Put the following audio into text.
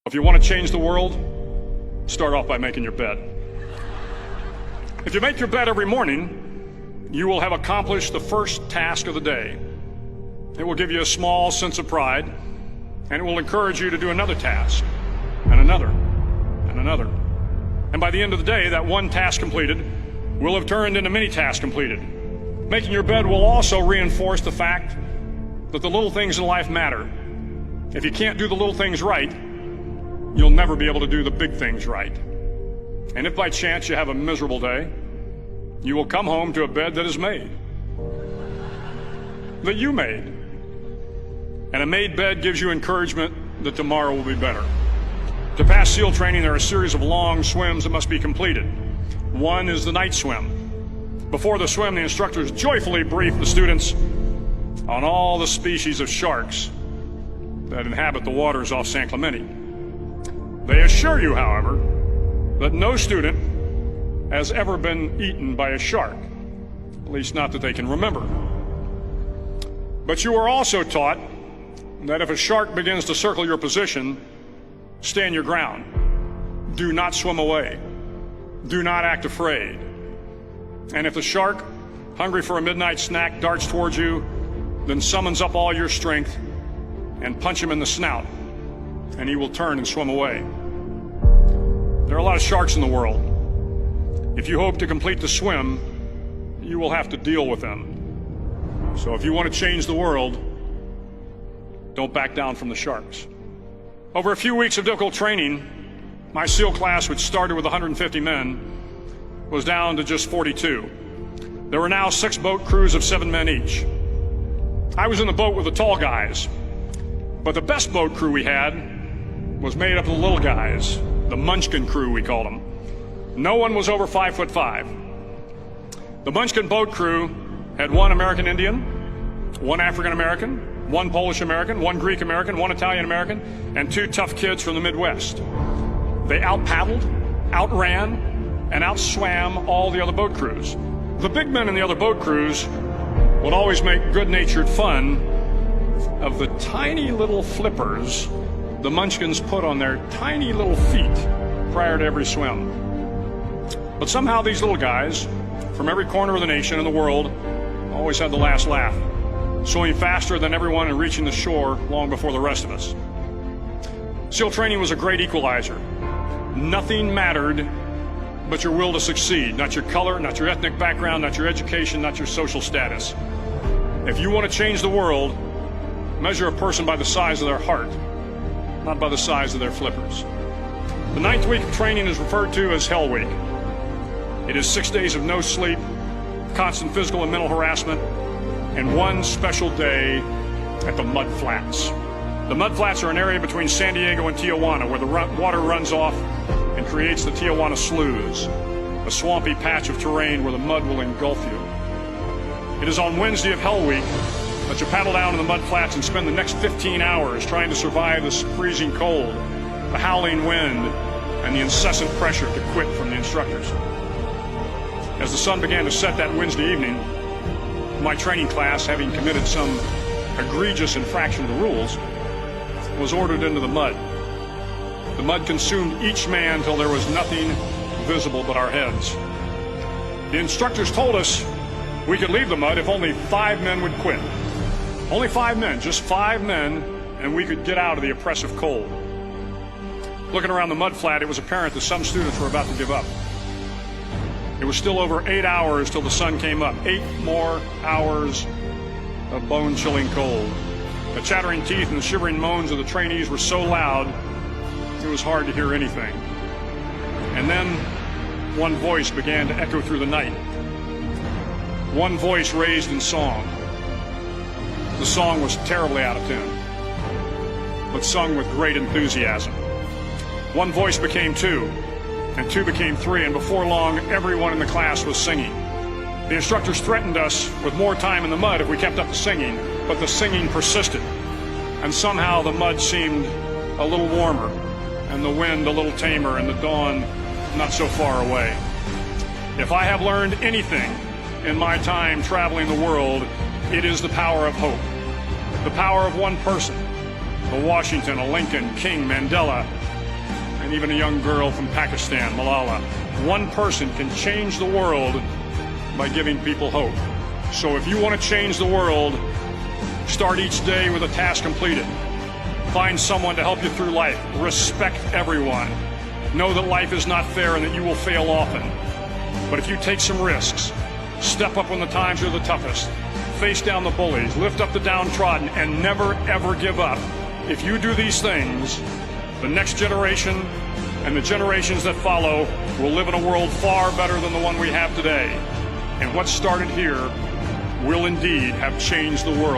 If you want to change the world, start off by making your bed. If you make your bed every morning, you will have accomplished the first task of the day. It will give you a small sense of pride, and it will encourage you to do another task, and another, and another. And by the end of the day, that one task completed will have turned into many tasks completed. Making your bed will also reinforce the fact that the little things in life matter. If you can't do the little things right, you'll never be able to do the big things right. And if by chance you have a miserable day, you will come home to a bed that is made, that you made. And a made bed gives you encouragement that tomorrow will be better. To pass SEAL training, there are a series of long swims that must be completed. One is the night swim. Before the swim, the instructors joyfully brief the students on all the species of sharks that inhabit the waters off San Clemente. They assure you, however, that no student has ever been eaten by a shark, at least not that they can remember. But you are also taught that if a shark begins to circle your position, stand your ground. Do not swim away. Do not act afraid. And if the shark, hungry for a midnight snack, darts towards you, then summons up all your strength and punch him in the snout, and he will turn and swim away. There are a lot of sharks in the world. If you hope to complete the swim, you will have to deal with them. So if you want to change the world, don't back down from the sharks. Over a few weeks of difficult training, my SEAL class, which started with 150 men, was down to just 42. There were now 6 boat crews of 7 men each. I was in the boat with the tall guys, but the best boat crew we had was made up of the little guys, the Munchkin crew, we called them. No one was over 5'5". The Munchkin boat crew had 1 American Indian, 1 African American, 1 Polish American, 1 Greek American, 1 Italian American, and 2 tough kids from the Midwest. They out-paddled, outran, and outswam all the other boat crews. The big men in the other boat crews would always make good-natured fun of the tiny little flippers the Munchkins put on their tiny little feet prior to every swim. But somehow these little guys from every corner of the nation and the world always had the last laugh, swimming faster than everyone and reaching the shore long before the rest of us. SEAL training was a great equalizer. Nothing mattered but your will to succeed, not your color, not your ethnic background, not your education, not your social status. If you want to change the world, measure a person by the size of their heart, not by the size of their flippers. The 9th week of training is referred to as Hell Week. It is 6 days of no sleep, constant physical and mental harassment, and 1 special day at the Mud Flats. The Mud Flats are an area between San Diego and Tijuana where the water runs off and creates the Tijuana Sloughs, a swampy patch of terrain where the mud will engulf you. It is on Wednesday of Hell Week that you paddle down to the mud flats and spend the next 15 hours trying to survive the freezing cold, the howling wind, and the incessant pressure to quit from the instructors. As the sun began to set that Wednesday evening, my training class, having committed some egregious infraction of the rules, was ordered into the mud. The mud consumed each man till there was nothing visible but our heads. The instructors told us we could leave the mud if only 5 men would quit. Only 5 men, just 5 men, and we could get out of the oppressive cold. Looking around the mud flat, it was apparent that some students were about to give up. It was still over 8 hours till the sun came up. 8 more hours of bone-chilling cold. The chattering teeth and the shivering moans of the trainees were so loud, it was hard to hear anything. And then one voice began to echo through the night. One voice raised in song. The song was terribly out of tune, but sung with great enthusiasm. One voice became 2, and 2 became 3, and before long, everyone in the class was singing. The instructors threatened us with more time in the mud if we kept up the singing, but the singing persisted, and somehow the mud seemed a little warmer, and the wind a little tamer, and the dawn not so far away. If I have learned anything in my time traveling the world, it is the power of hope, the power of one person, a Washington, a Lincoln, King, Mandela, and even a young girl from Pakistan, Malala. One person can change the world by giving people hope. So if you want to change the world, start each day with a task completed. Find someone to help you through life. Respect everyone. Know that life is not fair and that you will fail often. But if you take some risks, step up when the times are the toughest, face down the bullies, lift up the downtrodden, and never ever give up. If you do these things, the next generation and the generations that follow will live in a world far better than the one we have today. And what started here will indeed have changed the world.